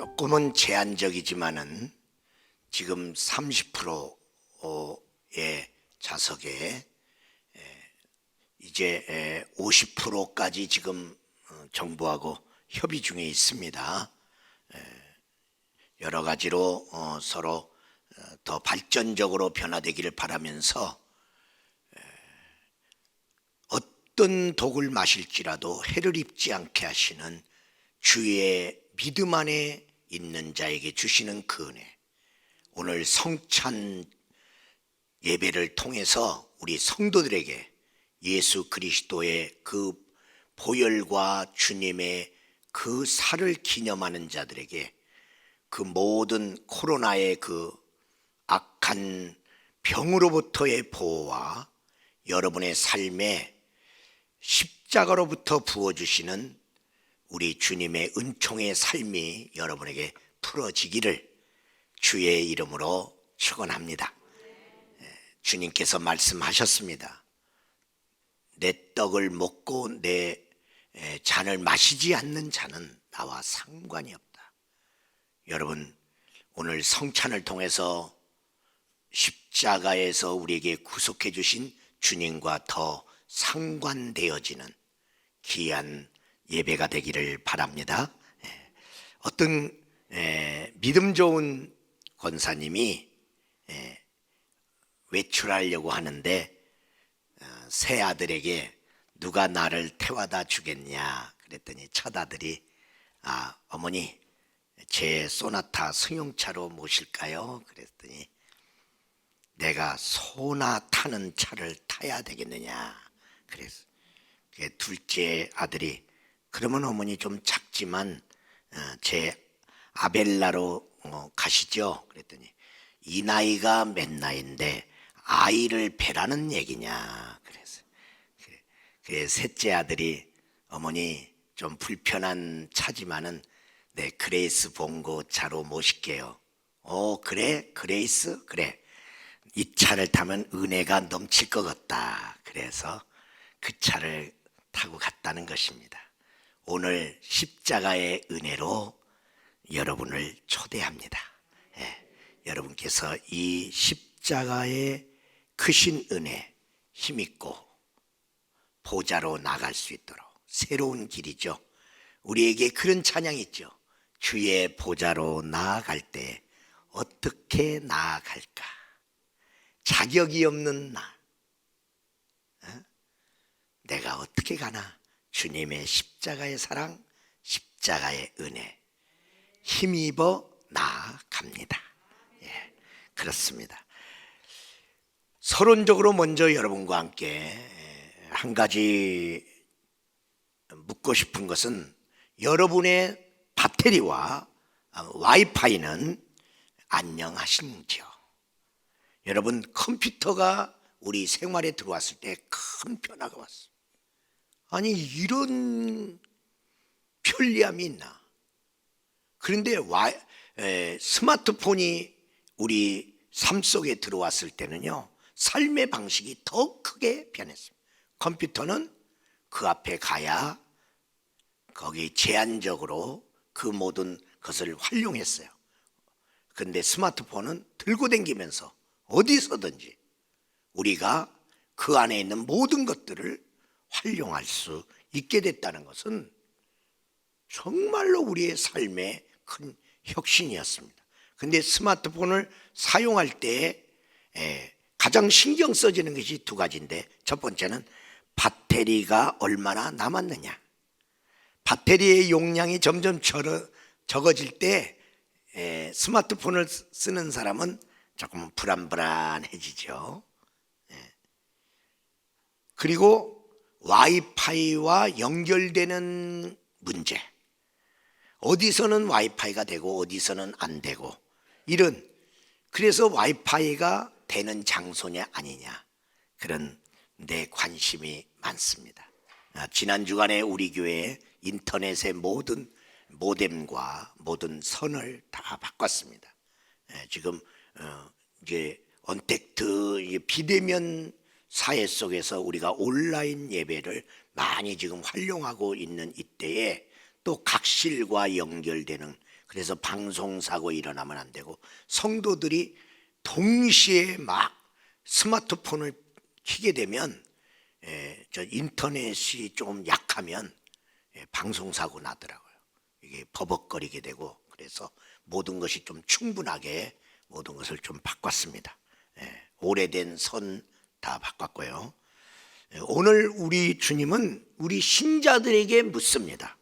조금은 제한적이지만은 지금 30%의 좌석에 이제 50%까지 지금 정부하고 협의 중에 있습니다. 여러 가지로 서로 더 발전적으로 변화되기를 바라면서 어떤 독을 마실지라도 해를 입지 않게 하시는 주의 믿음 안에 있는 자에게 주시는 그 은혜, 오늘 성찬 예배를 통해서 우리 성도들에게 예수 그리스도의 그 보혈과 주님의 그 살을 기념하는 자들에게 그 모든 코로나의 그 악한 병으로부터의 보호와 여러분의 삶에 십자가로부터 부어주시는 우리 주님의 은총의 삶이 여러분에게 풀어지기를 주의 이름으로 축원합니다. 주님께서 말씀하셨습니다. 내 떡을 먹고 내 잔을 마시지 않는 자는 나와 상관이 없다. 여러분, 오늘 성찬을 통해서 십자가에서 우리에게 구속해 주신 주님과 더 상관되어지는 귀한 예배가 되기를 바랍니다. 어떤 믿음 좋은 권사님이 외출하려고 하는데 새 아들에게 누가 나를 태워다 주겠냐 그랬더니 첫 아들이 어머니 제 소나타 승용차로 모실까요? 그랬더니 내가 소나 타는 차를 타야 되겠느냐 그래서 둘째 아들이 그러면 어머니 좀 작지만 제 아벨라로 가시죠. 그랬더니 이 나이가 몇 나이인데 아이를 배라는 얘기냐. 그래서 셋째 아들이 어머니 좀 불편한 차지만은 네 그레이스 봉고 차로 모실게요. 그래 그레이스 그래 이 차를 타면 은혜가 넘칠 것 같다. 그래서 그 차를 타고 갔다는 것입니다. 오늘 십자가의 은혜로 여러분을 초대합니다. 여러분께서 이 십자가의 크신 은혜 힘있고 보좌로 나갈 수 있도록 새로운 길이죠. 우리에게 그런 찬양이 있죠. 주의 보좌로 나아갈 때 어떻게 나아갈까? 자격이 없는 나 내가 어떻게 가나? 주님의 십자가의 사랑, 십자가의 은혜 힘입어 나아갑니다. 그렇습니다. 서론적으로 먼저 여러분과 함께 한 가지 묻고 싶은 것은 여러분의 배터리와 와이파이는 안녕하신지요? 여러분 컴퓨터가 우리 생활에 들어왔을 때 큰 변화가 왔어요. 아니 이런 편리함이 있나? 그런데 스마트폰이 우리 삶 속에 들어왔을 때는요 삶의 방식이 더 크게 변했습니다. 컴퓨터는 그 앞에 가야 거기 제한적으로 그 모든 것을 활용했어요. 그런데 스마트폰은 들고 다니면서 어디서든지 우리가 그 안에 있는 모든 것들을 활용할 수 있게 됐다는 것은 정말로 우리의 삶의 큰 혁신이었습니다. 그런데 스마트폰을 사용할 때 가장 신경 써지는 것이 두 가지인데 첫 번째는 배터리가 얼마나 남았느냐. 배터리의 용량이 점점 적어질 때 스마트폰을 쓰는 사람은 조금 불안해지죠. 그리고 와이파이와 연결되는 문제, 어디서는 와이파이가 되고 어디서는 안 되고 이런, 그래서 와이파이가 되는 장소냐 아니냐 그런 데 관심이 많습니다. 지난 주간에 우리 교회 인터넷의 모든 모뎀과 모든 선을 다 바꿨습니다. 지금 이제 언택트 비대면 사회 속에서 우리가 온라인 예배를 많이 지금 활용하고 있는 이때에 또 각실과 연결되는 그래서 방송사고 일어나면 안 되고, 성도들이 동시에 막 스마트폰을 켜게 되면 저 인터넷이 좀 약하면 방송사고 나더라고요. 이게 버벅거리게 되고, 그래서 모든 것이 좀 충분하게 모든 것을 좀 바꿨습니다. 오래된 선 다 바꿨고요. 오늘 우리 주님은 우리 신자들에게 묻습니다.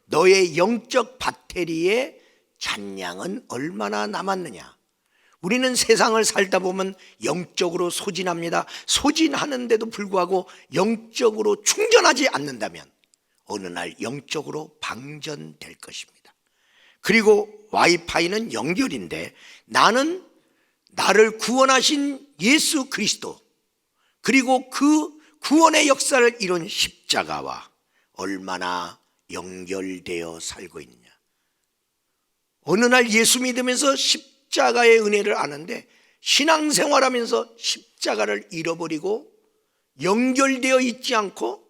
너의 영적 배터리의 잔량은 얼마나 남았느냐? 우리는 세상을 살다 보면 영적으로 소진합니다. 소진하는데도 불구하고 영적으로 충전하지 않는다면 어느 날 영적으로 방전될 것입니다. 그리고 와이파이는 연결인데, 나는 나를 구원하신 예수 그리스도, 그리고 그 구원의 역사를 이룬 십자가와 얼마나 연결되어 살고 있느냐. 어느 날 예수 믿으면서 십자가의 은혜를 아는데 신앙생활하면서 십자가를 잃어버리고 연결되어 있지 않고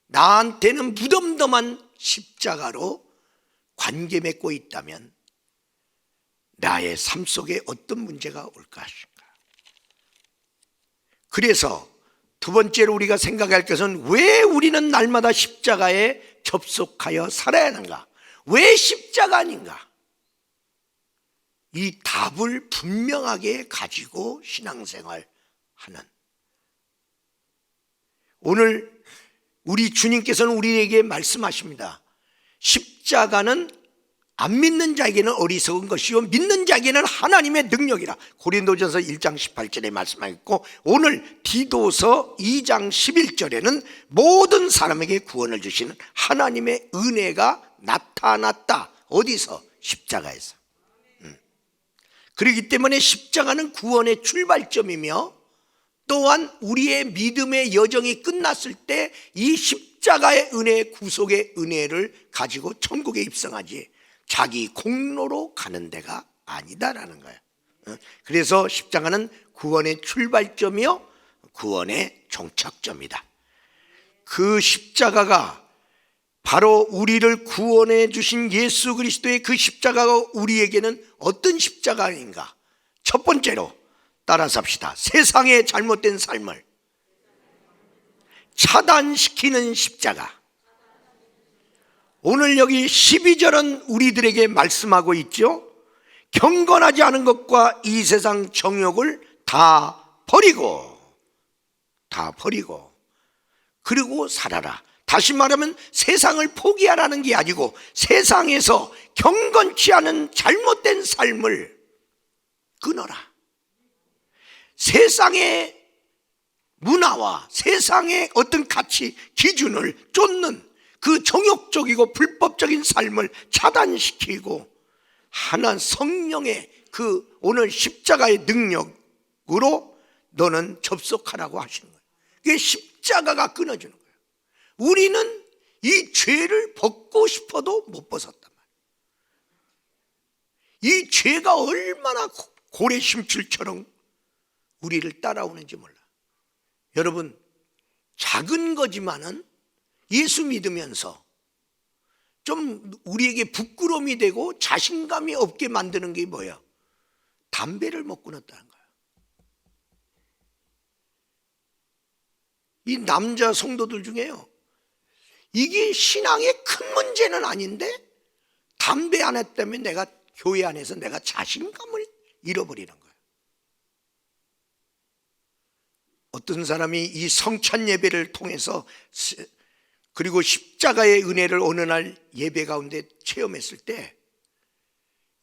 나한테는 무덤덤한 십자가로 관계 맺고 있다면 나의 삶 속에 어떤 문제가 올 것인가. 그래서 두 번째로 우리가 생각할 것은, 왜 우리는 날마다 십자가에 접속하여 살아야 하는가? 왜 십자가 아닌가? 이 답을 분명하게 가지고 신앙생활 하는, 오늘 우리 주님께서는 우리에게 말씀하십니다. 십자가는 안 믿는 자에게는 어리석은 것이요 믿는 자에게는 하나님의 능력이라. 고린도전서 1장 18절에 말씀하셨고, 오늘 디도서 2장 11절에는 모든 사람에게 구원을 주시는 하나님의 은혜가 나타났다. 어디서? 십자가에서. 그렇기 때문에 십자가는 구원의 출발점이며, 또한 우리의 믿음의 여정이 끝났을 때 이 십자가의 은혜, 구속의 은혜를 가지고 천국에 입성하지 자기 공로로 가는 데가 아니다라는 거예요. 그래서 십자가는 구원의 출발점이요 구원의 종착점이다. 그 십자가가 바로 우리를 구원해 주신 예수 그리스도의 그 십자가가 우리에게는 어떤 십자가인가? 첫 번째로 따라서 합시다. 세상의 잘못된 삶을 차단시키는 십자가. 오늘 여기 12절은 우리들에게 말씀하고 있죠. 경건하지 않은 것과 이 세상 정욕을 다 버리고 그리고 살아라. 다시 말하면 세상을 포기하라는 게 아니고, 세상에서 경건치 않은 잘못된 삶을 끊어라. 세상의 문화와 세상의 어떤 가치 기준을 쫓는 그 정욕적이고 불법적인 삶을 차단시키고, 하나님 성령의 그 오늘 십자가의 능력으로 너는 접속하라고 하시는 거예요. 그게 십자가가 끊어주는 거예요. 우리는 이 죄를 벗고 싶어도 못 벗었단 말이에요. 이 죄가 얼마나 고래 심줄처럼 우리를 따라오는지 몰라. 여러분, 작은 거지만은 예수 믿으면서 좀 우리에게 부끄러움이 되고 자신감이 없게 만드는 게 뭐야? 담배를 못 끊었다는 거야. 이 남자 성도들 중에요, 이게 신앙의 큰 문제는 아닌데 담배 안 했다면 내가 교회 안에서 내가 자신감을 잃어버리는 거야. 어떤 사람이 이 성찬 예배를 통해서 그리고 십자가의 은혜를 어느 날 예배 가운데 체험했을 때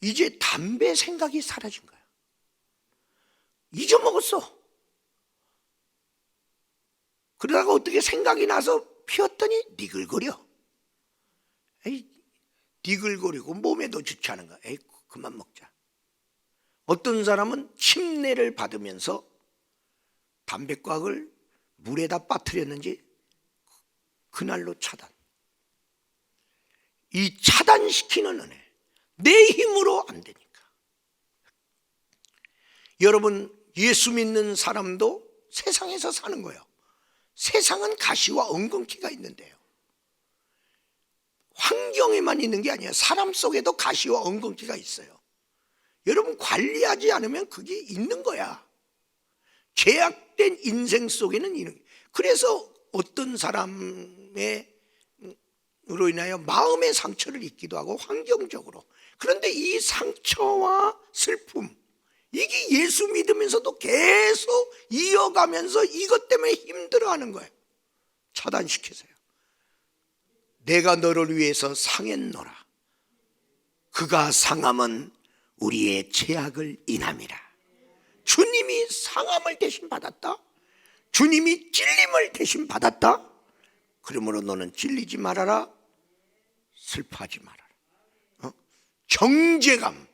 이제 담배 생각이 사라진 거야. 잊어먹었어. 그러다가 어떻게 생각이 나서 피웠더니 니글거려. 에이, 니글거리고 몸에도 좋지 않은 거야. 에이, 그만 먹자. 어떤 사람은 침례를 받으면서 담배곽을 물에다 빠뜨렸는지 그날로 차단. 이 차단시키는 은혜, 내 힘으로 안 되니까. 여러분, 예수 믿는 사람도 세상에서 사는 거예요. 세상은 가시와 엉겅퀴가 있는데요, 환경에만 있는 게 아니에요. 사람 속에도 가시와 엉겅퀴가 있어요. 여러분 관리하지 않으면 그게 있는 거야. 죄악된 인생 속에는 있는 거예요. 그래서 어떤 사람의 으로 인하여 마음의 상처를 입기도 하고 환경적으로. 그런데 이 상처와 슬픔, 이게 예수 믿으면서도 계속 이어가면서 이것 때문에 힘들어하는 거예요. 차단시키세요. 내가 너를 위해서 상했노라. 그가 상함은 우리의 죄악을 인함이라. 주님이 상함을 대신 받았다. 주님이 찔림을 대신 받았다. 그러므로 너는 찔리지 말아라. 슬퍼하지 말아라. 정죄감.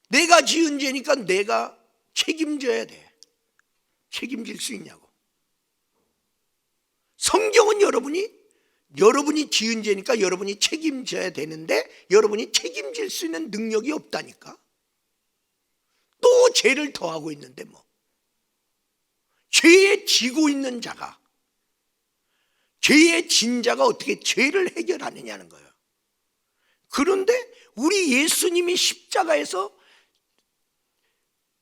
내가 지은 죄니까 내가 책임져야 돼. 책임질 수 있냐고. 성경은 여러분이 지은 죄니까 여러분이 책임져야 되는데 여러분이 책임질 수 있는 능력이 없다니까. 또 죄를 더하고 있는데 뭐. 죄에 지고 있는 자가, 죄의 진자가 어떻게 죄를 해결하느냐는 거예요. 그런데 우리 예수님이 십자가에서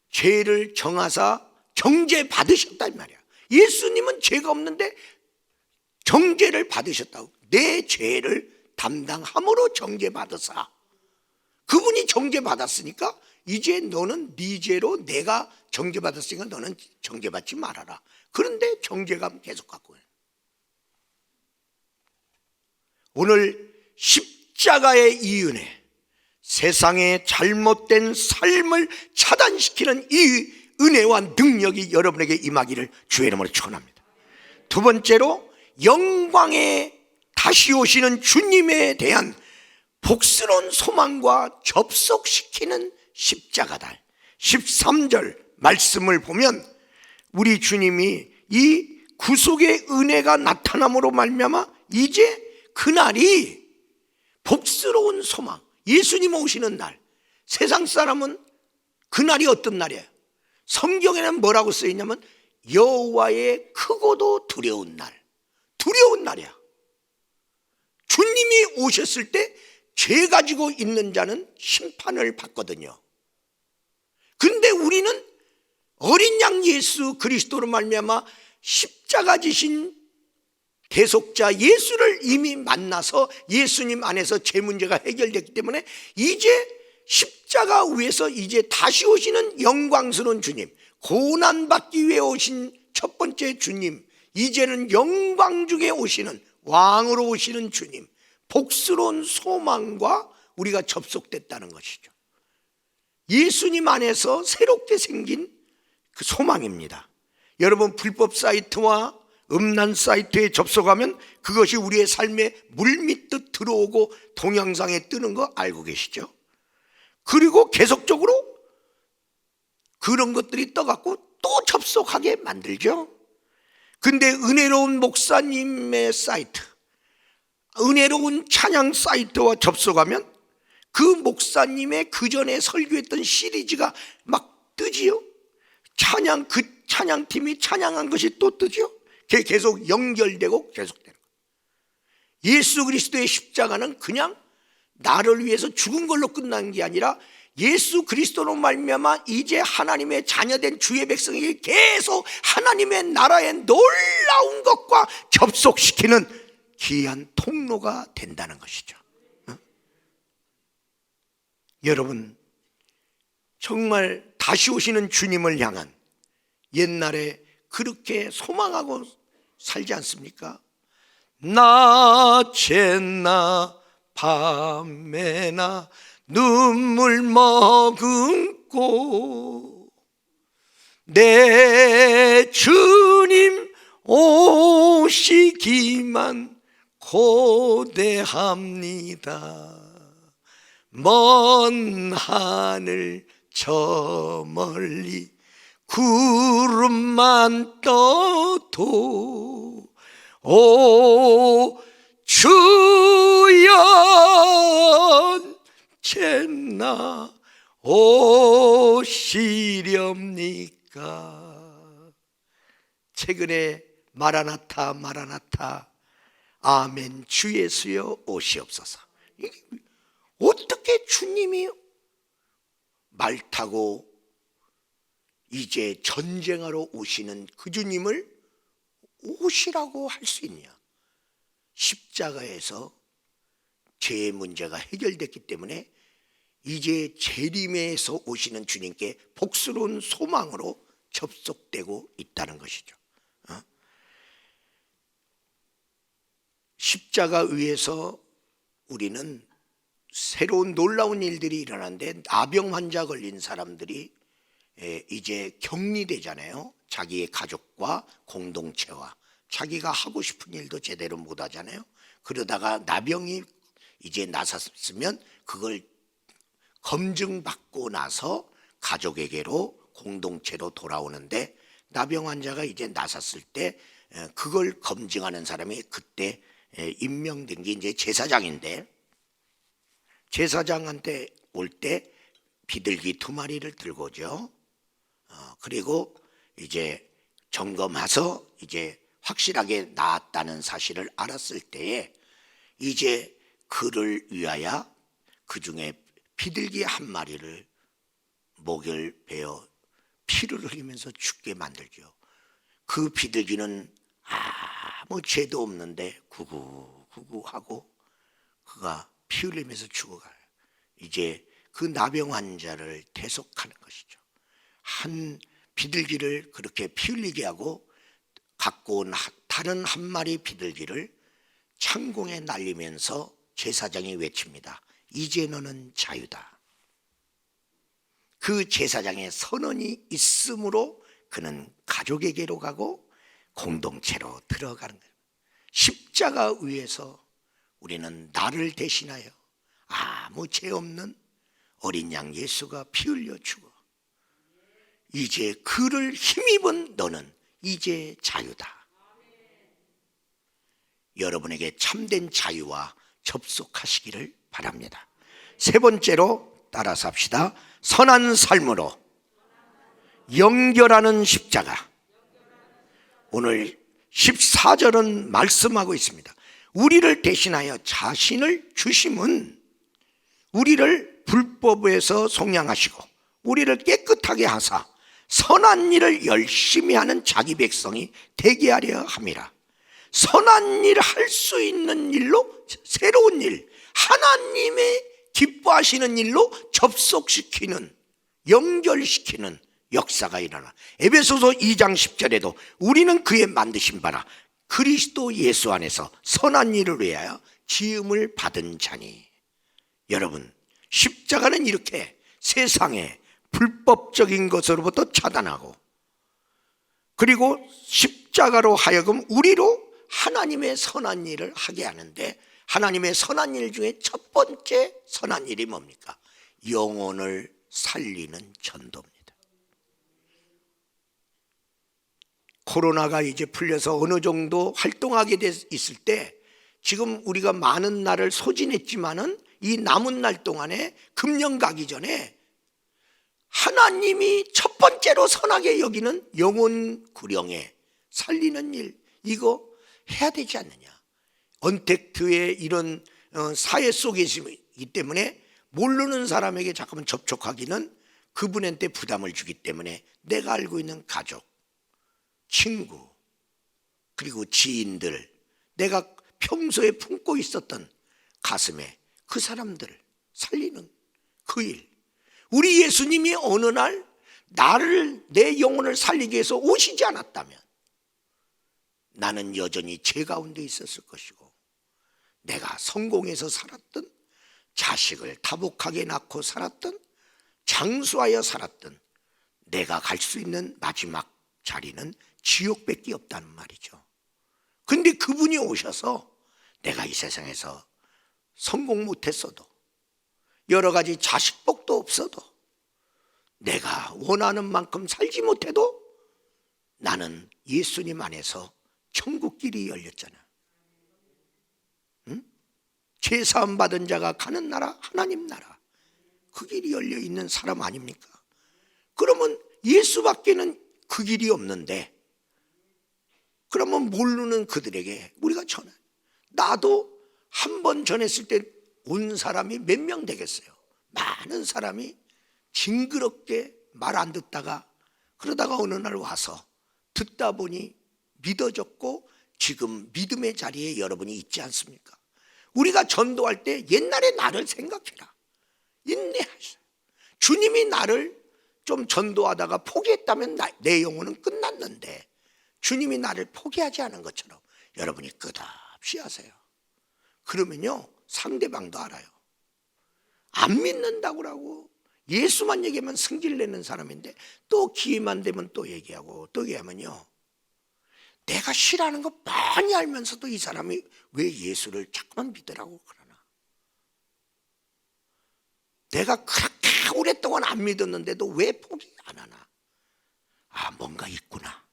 죄를 정하사 정죄 받으셨단 말이야. 예수님은 죄가 없는데 정죄를 받으셨다고. 내 죄를 담당함으로 정죄 받으사. 그분이 정죄 받았으니까 이제 너는 네 죄로 내가 정죄 받았으니까 너는 정죄 받지 말아라. 그런데 정죄감 계속 갖고 있어요. 오늘 십자가의 이 은혜, 세상의 잘못된 삶을 차단시키는 이 은혜와 능력이 여러분에게 임하기를 주의 이름으로 축원합니다. 두 번째로 영광에 다시 오시는 주님에 대한 복스러운 소망과 접속시키는 십자가다. 13절 말씀을 보면 우리 주님이 이 구속의 은혜가 나타남으로 말미암아 이제 그날이 복스러운 소망, 예수님 오시는 날. 세상 사람은 그날이 어떤 날이에요? 성경에는 뭐라고 쓰여있냐면 여호와의 크고도 두려운 날. 두려운 날이야. 주님이 오셨을 때 죄 가지고 있는 자는 심판을 받거든요. 근데 우리는 어린 양 예수 그리스도로 말미암아 십자가 지신 대속자 예수를 이미 만나서 예수님 안에서 죄 문제가 해결됐기 때문에 이제 십자가 위에서 이제 다시 오시는 영광스러운 주님, 고난받기 위해 오신 첫 번째 주님, 이제는 영광 중에 오시는 왕으로 오시는 주님, 복스러운 소망과 우리가 접속됐다는 것이죠. 예수님 안에서 새롭게 생긴 그 소망입니다. 여러분 불법 사이트와 음란 사이트에 접속하면 그것이 우리의 삶에 물밀듯 들어오고 동영상에 뜨는 거 알고 계시죠? 그리고 계속적으로 그런 것들이 떠갖고 또 접속하게 만들죠. 근데 은혜로운 목사님의 사이트, 은혜로운 찬양 사이트와 접속하면 그 목사님의 그전에 설교했던 시리즈가 막 뜨지요. 그 찬양팀이 찬양한 것이 또 뜨죠. 계속 연결되고 계속되는 거예요. 예수 그리스도의 십자가는 그냥 나를 위해서 죽은 걸로 끝난 게 아니라 예수 그리스도로 말미암아 이제 하나님의 자녀된 주의 백성에게 계속 하나님의 나라의 놀라운 것과 접속시키는 귀한 통로가 된다는 것이죠. 여러분 정말 다시 오시는 주님을 향한 옛날에 그렇게 소망하고 살지 않습니까? 낮에나 밤에나 눈물 머금고 내 주님 오시기만 고대합니다. 먼 하늘 저 멀리 구름만 떠도 오 주여 언제나 오시렵니까? 최근에 마라나타 아멘. 주 예수여 오시옵소서. 어떻게 주님이 말 타고 이제 전쟁하러 오시는 그 주님을 오시라고 할 수 있냐? 십자가에서 죄의 문제가 해결됐기 때문에 이제 재림에서 오시는 주님께 복스러운 소망으로 접속되고 있다는 것이죠. 십자가 위에서 우리는 새로운 놀라운 일들이 일어나는데, 나병 환자 걸린 사람들이 이제 격리되잖아요. 자기의 가족과 공동체와 자기가 하고 싶은 일도 제대로 못 하잖아요. 그러다가 나병이 이제 나섰으면 그걸 검증받고 나서 가족에게로 공동체로 돌아오는데, 나병 환자가 이제 나섰을 때 그걸 검증하는 사람이 그때 임명된 게 이제 제사장인데, 제사장한테 올 때 비둘기 2마리를 들고 오죠. 그리고 이제 점검해서 이제 확실하게 나았다는 사실을 알았을 때에 이제 그를 위하여 그 중에 비둘기 1마리를 목을 베어 피를 흘리면서 죽게 만들죠. 그 비둘기는 아무 죄도 없는데 구구구구하고 그가 피 흘리면서 죽어가요. 이제 그 나병 환자를 대속하는 것이죠. 한 비둘기를 그렇게 피 흘리게 하고 갖고 온 다른 1마리 비둘기를 창공에 날리면서 제사장이 외칩니다. 이제 너는 자유다. 그 제사장의 선언이 있으므로 그는 가족에게로 가고 공동체로 들어가는 거예요. 십자가 위에서 우리는 나를 대신하여 아무 죄 없는 어린 양 예수가 피 흘려 죽어 이제 그를 힘입은 너는 이제 자유다. 여러분에게 참된 자유와 접속하시기를 바랍니다. 3번째로 따라서 합시다. 선한 삶으로 연결하는 십자가. 오늘 14절은 말씀하고 있습니다. 우리를 대신하여 자신을 주심은 우리를 불법에서 속량하시고 우리를 깨끗하게 하사 선한 일을 열심히 하는 자기 백성이 되게 하려 함이라. 선한 일을 할 수 있는 일로, 새로운 일, 하나님의 기뻐하시는 일로 접속시키는, 연결시키는 역사가 일어나. 에베소서 2장 10절에도 우리는 그의 만드신 바라 그리스도 예수 안에서 선한 일을 위하여 지음을 받은 자니. 여러분, 십자가는 이렇게 세상에 불법적인 것으로부터 차단하고, 그리고 십자가로 하여금 우리로 하나님의 선한 일을 하게 하는데, 하나님의 선한 일 중에 첫 번째 선한 일이 뭡니까? 영혼을 살리는 전도입니다. 코로나가 이제 풀려서 어느 정도 활동하게 있을 때, 지금 우리가 많은 날을 소진했지만은 이 남은 날 동안에 금년 가기 전에 하나님이 첫 번째로 선하게 여기는 영혼 구령에 살리는 일, 이거 해야 되지 않느냐. 언택트의 이런 사회 속에 있기 때문에 모르는 사람에게 잠깐만 접촉하기는 그분한테 부담을 주기 때문에 내가 알고 있는 가족, 친구, 그리고 지인들, 내가 평소에 품고 있었던 가슴에 그 사람들을 살리는 그 일. 우리 예수님이 어느 날 나를, 내 영혼을 살리기 위해서 오시지 않았다면 나는 여전히 죄 가운데 있었을 것이고, 내가 성공해서 살았든, 자식을 다복하게 낳고 살았든, 장수하여 살았든, 내가 갈 수 있는 마지막 자리는 지옥밖에 없다는 말이죠. 근데 그분이 오셔서 내가 이 세상에서 성공 못했어도, 여러 가지 자식복도 없어도, 내가 원하는 만큼 살지 못해도 나는 예수님 안에서 천국길이 열렸잖아. 응? 죄사함 받은 자가 가는 나라, 하나님 나라, 그 길이 열려 있는 사람 아닙니까? 그러면 예수밖에는 그 길이 없는데, 그러면 모르는 그들에게 우리가 전해, 나도 한 번 전했을 때 온 사람이 몇 명 되겠어요? 많은 사람이 징그럽게 말 안 듣다가 그러다가 어느 날 와서 듣다 보니 믿어졌고 지금 믿음의 자리에 여러분이 있지 않습니까? 우리가 전도할 때 옛날의 나를 생각해라. 인내하세요. 주님이 나를 좀 전도하다가 포기했다면 내 영혼은 끝났는데 주님이 나를 포기하지 않은 것처럼 여러분이 끝없이 하세요. 그러면요 상대방도 알아요. 안 믿는다고 예수만 얘기하면 승질 내는 사람인데 또 기회만 되면 또 얘기하고 또 얘기하면요 내가 싫어하는 거 많이 알면서도 이 사람이 왜 예수를 자꾸만 믿으라고 그러나, 내가 그렇게 오랫동안 안 믿었는데도 왜 포기 안 하나. 아, 뭔가 있구나.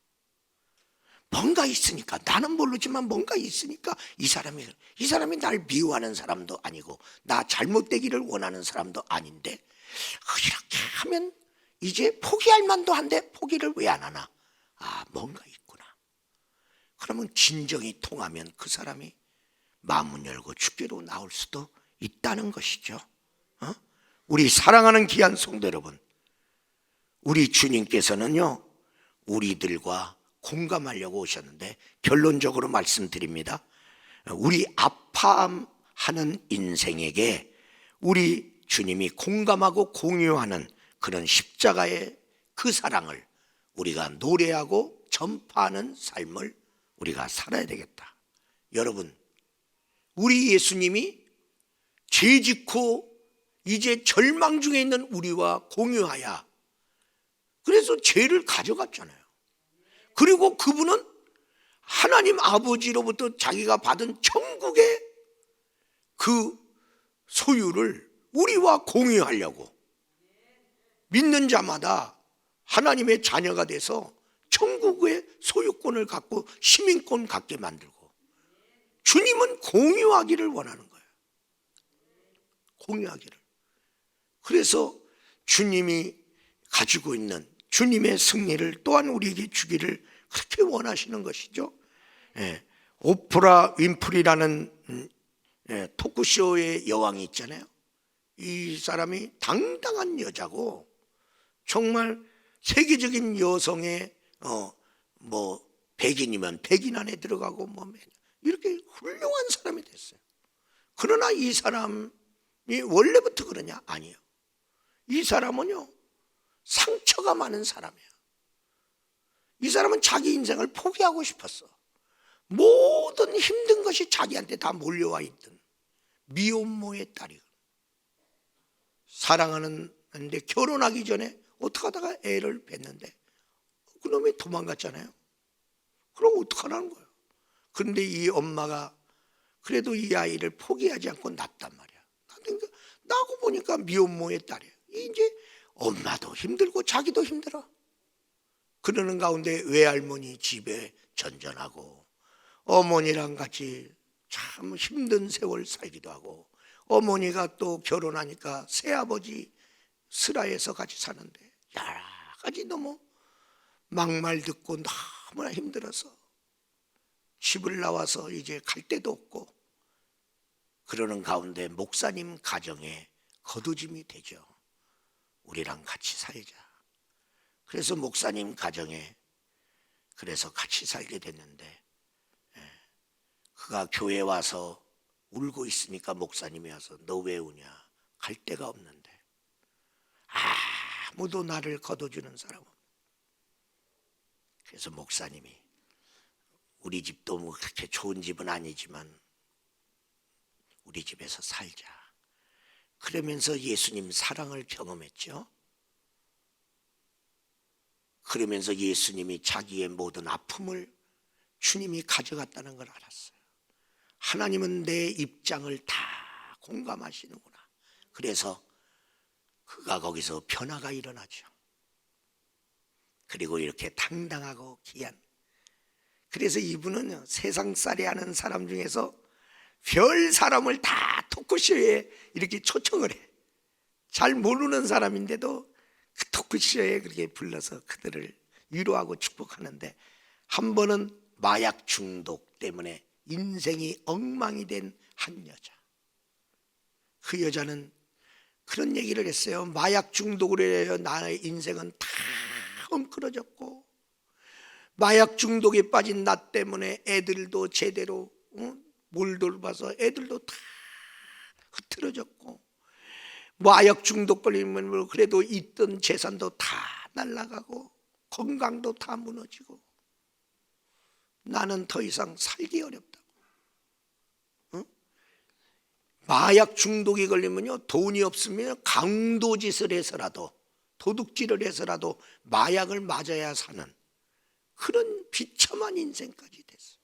뭔가 있으니까, 나는 모르지만 뭔가 있으니까 이 사람이 날 미워하는 사람도 아니고 나 잘못되기를 원하는 사람도 아닌데 이렇게 하면 이제 포기할 만도 한데 포기를 왜 안 하나. 아, 뭔가 있구나. 그러면 진정이 통하면 그 사람이 마음문 열고 주께로 나올 수도 있다는 것이죠. 우리 사랑하는 귀한 성도 여러분, 우리 주님께서는요 우리들과 공감하려고 오셨는데 결론적으로 말씀드립니다. 우리 아파하는 인생에게 우리 주님이 공감하고 공유하는 그런 십자가의 그 사랑을 우리가 노래하고 전파하는 삶을 우리가 살아야 되겠다. 여러분, 우리 예수님이 죄 짓고 이제 절망 중에 있는 우리와 공유하여 그래서 죄를 가져갔잖아요. 그리고 그분은 하나님 아버지로부터 자기가 받은 천국의 그 소유를 우리와 공유하려고 믿는 자마다 하나님의 자녀가 돼서 천국의 소유권을 갖고 시민권 갖게 만들고, 주님은 공유하기를 원하는 거예요. 공유하기를. 그래서 주님이 가지고 있는 주님의 승리를 또한 우리에게 주기를 그렇게 원하시는 것이죠. 오프라 윈프리라는 토크쇼의 여왕이 있잖아요. 이 사람이 당당한 여자고 정말 세계적인 여성의 백인이면 백인 안에 들어가고 이렇게 훌륭한 사람이 됐어요. 그러나 이 사람이 원래부터 그러냐? 아니에요. 이 사람은요 상처가 많은 사람이에요. 이 사람은 자기 인생을 포기하고 싶었어. 모든 힘든 것이 자기한테 다 몰려와 있던 미혼모의 딸이에요. 사랑하는데 결혼하기 전에 어떻게 하다가 애를 뵀는데 그놈이 도망갔잖아요. 그럼 어떡하라는 거예요. 그런데 이 엄마가 그래도 이 아이를 포기하지 않고 낳았단 말이야. 나고 보니까 미혼모의 딸이에요. 이제 엄마도 힘들고 자기도 힘들어. 그러는 가운데 외할머니 집에 전전하고 어머니랑 같이 참 힘든 세월 살기도 하고, 어머니가 또 결혼하니까 새아버지 슬하에서 같이 사는데 여러 가지 너무 막말 듣고 너무나 힘들어서 집을 나와서 이제 갈 데도 없고, 그러는 가운데 목사님 가정에 거두짐이 되죠. 우리랑 같이 살자. 그래서 목사님 가정에 그래서 같이 살게 됐는데, 그가 교회 와서 울고 있으니까 목사님이 와서 너 왜 우냐? 갈 데가 없는데. 아무도 나를 거둬주는 사람 없네. 그래서 목사님이 우리 집도 뭐 그렇게 좋은 집은 아니지만 우리 집에서 살자. 그러면서 예수님 사랑을 경험했죠. 그러면서 예수님이 자기의 모든 아픔을 주님이 가져갔다는 걸 알았어요. 하나님은 내 입장을 다 공감하시는구나. 그래서 그가 거기서 변화가 일어나죠. 그리고 이렇게 당당하고 귀한, 그래서 이분은 세상살이 하는 사람 중에서 별 사람을 다 토크쇼에 이렇게 초청을 해. 잘 모르는 사람인데도 그 토크쇼에 그렇게 불러서 그들을 위로하고 축복하는데, 한 번은 마약 중독 때문에 인생이 엉망이 된 한 여자. 그 여자는 그런 얘기를 했어요. 마약 중독으로 해서 나의 인생은 다 엉클어졌고, 마약 중독에 빠진 나 때문에 애들도 제대로 못 돌봐서 애들도 다 흐트러졌고, 마약 중독 걸리면 그래도 있던 재산도 다 날아가고 건강도 다 무너지고, 나는 더 이상 살기 어렵다고. 마약 중독이 걸리면요, 돈이 없으면 강도짓을 해서라도, 도둑질을 해서라도 마약을 맞아야 사는 그런 비참한 인생까지 됐어.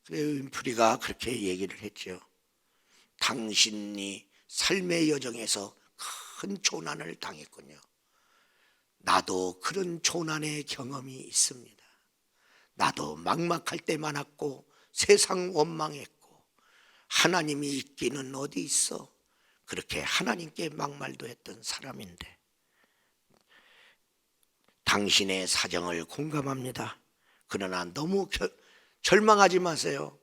그래서 윈프리가 그렇게 얘기를 했죠. 당신이 삶의 여정에서 큰 조난을 당했군요. 나도 그런 조난의 경험이 있습니다. 나도 막막할 때 많았고 세상 원망했고, 하나님이 있기는 어디 있어? 그렇게 하나님께 막말도 했던 사람인데, 당신의 사정을 공감합니다. 그러나 너무 절망하지 마세요.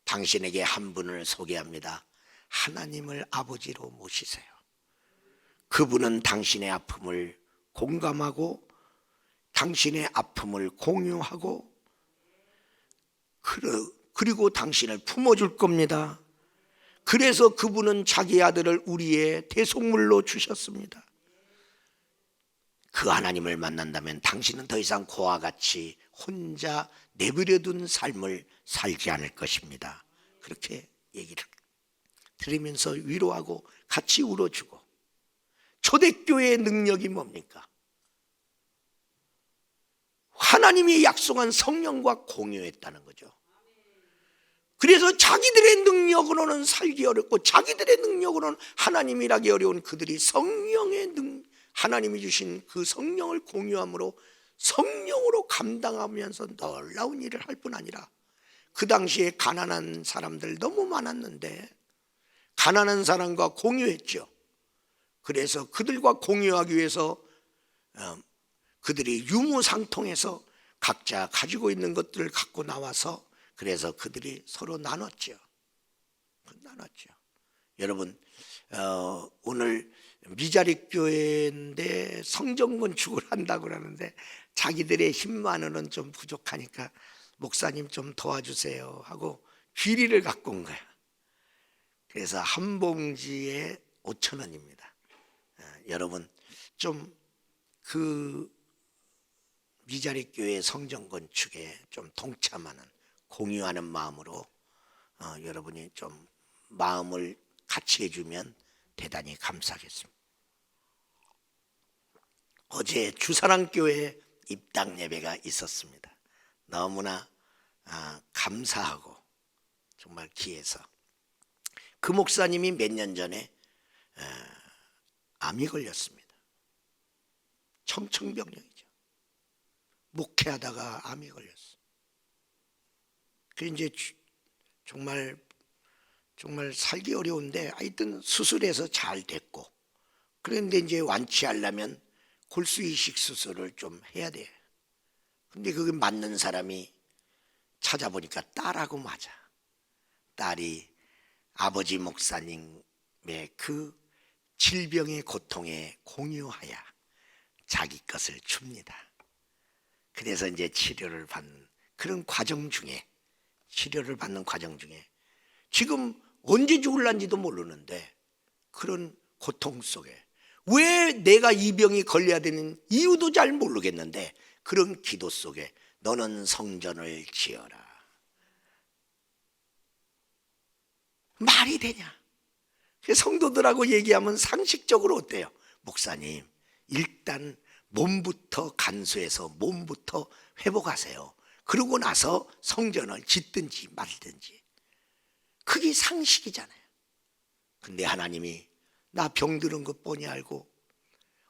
당신에게 한 분을 소개합니다. 하나님을 아버지로 모시세요. 그분은 당신의 아픔을 공감하고 당신의 아픔을 공유하고 그리고 당신을 품어줄 겁니다. 그래서 그분은 자기 아들을 우리의 대속물로 주셨습니다. 그 하나님을 만난다면 당신은 더 이상 그와 같이 혼자 내버려둔 삶을 살지 않을 것입니다. 그렇게 얘기를 들으면서 위로하고 같이 울어주고. 초대교회의 능력이 뭡니까? 하나님이 약속한 성령과 공유했다는 거죠. 그래서 자기들의 능력으로는 살기 어렵고 자기들의 능력으로는 하나님이라기 어려운 그들이 하나님이 주신 그 성령을 공유함으로 성령으로 감당하면서 놀라운 일을 할 뿐 아니라, 그 당시에 가난한 사람들 너무 많았는데 가난한 사람과 공유했죠. 그래서 그들과 공유하기 위해서 그들이 유무상통해서 각자 가지고 있는 것들을 갖고 나와서, 그래서 그들이 서로 나눴죠. 여러분, 오늘 미자립 교회인데 성전 건축을 한다고 그러는데 자기들의 힘만으로는 좀 부족하니까 목사님 좀 도와주세요 하고 귀리를 갖고 온 거야. 그래서 한 봉지에 5,000원입니다. 여러분, 좀 그 미자립 교회 성전 건축에 좀 동참하는, 공유하는 마음으로 여러분이 좀 마음을 같이 해주면 대단히 감사하겠습니다. 어제 주사랑교회 입당 예배가 있었습니다. 너무나 감사하고 정말 귀해서, 그 목사님이 몇 년 전에 암이 걸렸습니다. 청천벽력이죠. 목회하다가 암이 걸렸어. 그 이제 정말 살기 어려운데 하여튼 수술해서 잘 됐고, 그런데 이제 완치하려면 골수 이식 수술을 좀 해야 돼. 근데 그게 맞는 사람이 찾아보니까 딸하고 맞아. 딸이 아버지 목사님의 그 질병의 고통에 공유하여 자기 것을 줍니다. 그래서 이제 치료를 받는 과정 중에 지금 언제 죽을란지도 모르는데, 그런 고통 속에 왜 내가 이 병이 걸려야 되는 이유도 잘 모르겠는데, 그런 기도 속에 너는 성전을 지어라. 말이 되냐? 성도들하고 얘기하면 상식적으로 어때요? 목사님, 일단 몸부터 간수해서 몸부터 회복하세요. 그러고 나서 성전을 짓든지 말든지. 그게 상식이잖아요. 근데 하나님이 나 병들은 것 뻔히 알고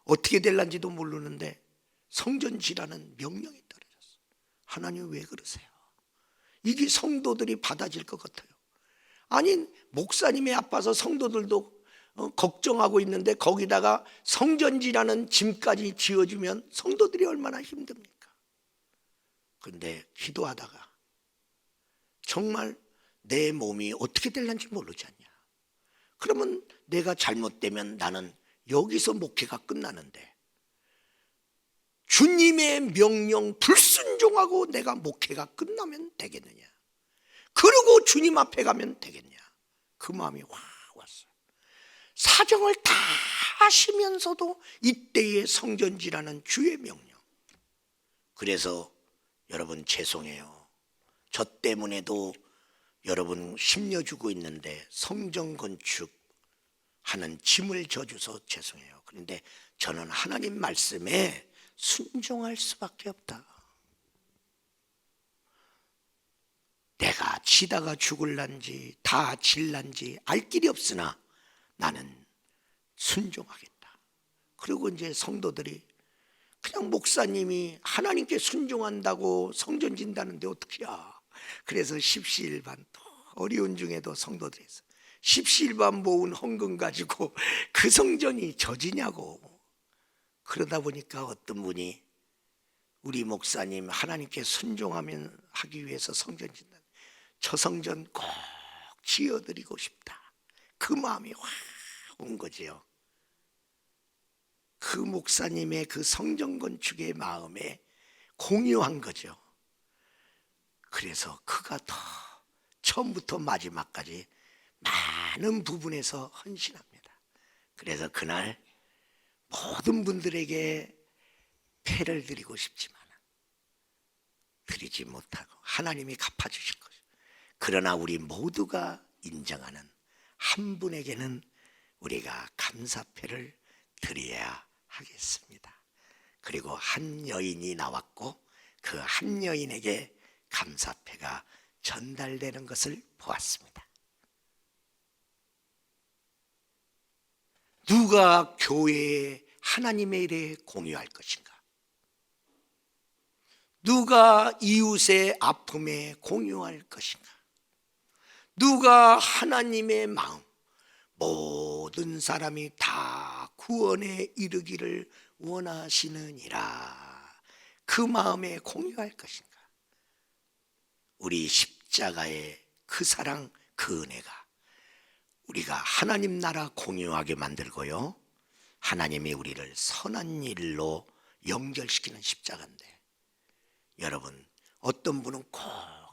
어떻게 될란지도 모르는데 성전 지라는 명령이 떨어졌어. 하나님 왜 그러세요? 이게 성도들이 받아질 것 같아요. 아니, 목사님이 아파서 성도들도 걱정하고 있는데 거기다가 성전지라는 짐까지 지어주면 성도들이 얼마나 힘듭니까? 근데 기도하다가 정말 내 몸이 어떻게 될는지 모르지 않냐. 그러면 내가 잘못되면 나는 여기서 목회가 끝나는데 주님의 명령 불순종하고 내가 목회가 끝나면 되겠느냐. 그리고 주님 앞에 가면 되겠냐. 그 마음이 확 왔어요. 사정을 다 하시면서도 이때의 성전지라는 주의 명령. 그래서 여러분 죄송해요. 저 때문에도 여러분 심려주고 있는데 성전 건축하는 짐을 져줘서 죄송해요. 그런데 저는 하나님 말씀에 순종할 수밖에 없다. 내가 지다가 죽을란지 다 질란지 알 길이 없으나 나는 순종하겠다. 그리고 이제 성도들이 그냥 목사님이 하나님께 순종한다고 성전 진다는데 어떡해야. 그래서 십시일반 또 어려운 중에도 성도들에서 십시일반 모은 헌금 가지고 그 성전이 져지냐고. 그러다 보니까 어떤 분이 우리 목사님 하나님께 순종하면 하기 위해서 성전 짓는다. 저 성전 꼭 지어드리고 싶다. 그 마음이 확 온 거지요. 그 목사님의 그 성전 건축의 마음에 공유한 거죠. 그래서 그가 더 처음부터 마지막까지 많은 부분에서 헌신합니다. 그래서 그날 모든 분들에게 패를 드리고 싶지만 드리지 못하고 하나님이 갚아주실 거죠. 그러나 우리 모두가 인정하는 한 분에게는 우리가 감사패를 드려야 하겠습니다. 그리고 한 여인이 나왔고 그 한 여인에게 감사패가 전달되는 것을 보았습니다. 누가 교회에 하나님의 일에 공유할 것인가? 누가 이웃의 아픔에 공유할 것인가? 누가 하나님의 마음, 모든 사람이 다 구원에 이르기를 원하시느니라, 그 마음에 공유할 것인가? 우리 십자가의 그 사랑, 그 은혜가 우리가 하나님 나라 공유하게 만들고요, 하나님이 우리를 선한 일로 연결시키는 십자가인데, 여러분 어떤 분은 꼭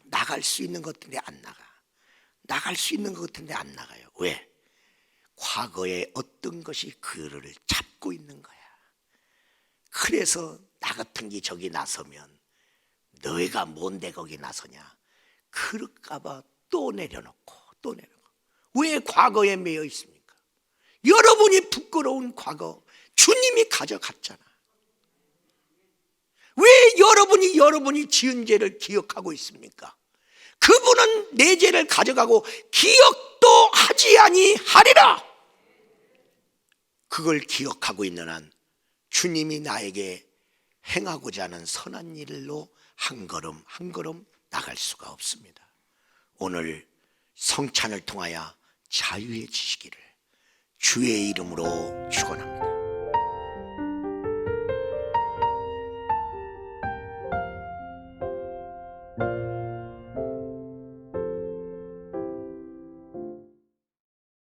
나갈 수 있는 것 같은데 안 나가. 나갈 수 있는 것 같은데 안 나가요. 왜? 과거에 어떤 것이 그를 잡고 있는 거야. 그래서 나 같은 게 저기 나서면 너희가 뭔데 거기 나서냐, 그럴까봐 또 내려놓고 또 내려놓고. 왜 과거에 매여 있습니까? 여러분이 부끄러운 과거 주님이 가져갔잖아. 왜 여러분이 지은 죄를 기억하고 있습니까? 그분은 내 죄를 가져가고 기억도 하지 아니하리라. 그걸 기억하고 있는 한 주님이 나에게 행하고자 하는 선한 일로 한 걸음 한 걸음 나갈 수가 없습니다. 오늘 성찬을 통하여 자유해지시기를 주의 이름으로 축원합니다.